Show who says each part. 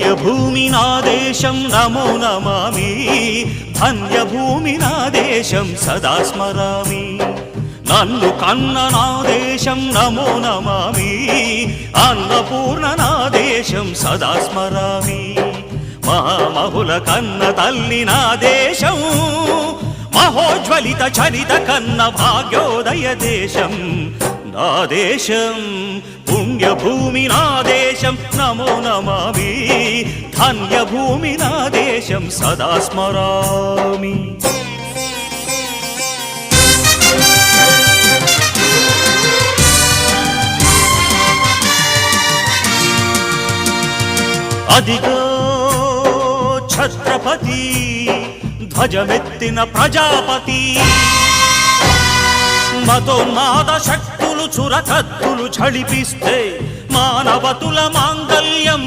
Speaker 1: పుణ్యభూమి నా దేశం నమో నమామి, ధన్యభూమి నా దేశం సదా స్మరామి. నన్ను కన్న నా దేశం నమో నమామి, అన్నపూర్ణ నా దేశం సదా స్మరామి. మహామహుల కన్న తల్లి నా దేశం, మహోజ్వలిత చరిత కన్న భాగ్యోదయ దేశం నా దేశం. పుణ్యభూమి నా దేశం నమో నమామి, ధన్యభూమి నా దేశం సదా స్మరామి. అదిగో ఛత్రపతి ధ్వజమెత్తిన ప్రజాపతి, మతోన్మాద శక్తులు చురకత్తులు ఝళిపిస్తే మానవతుల మాంగల్యం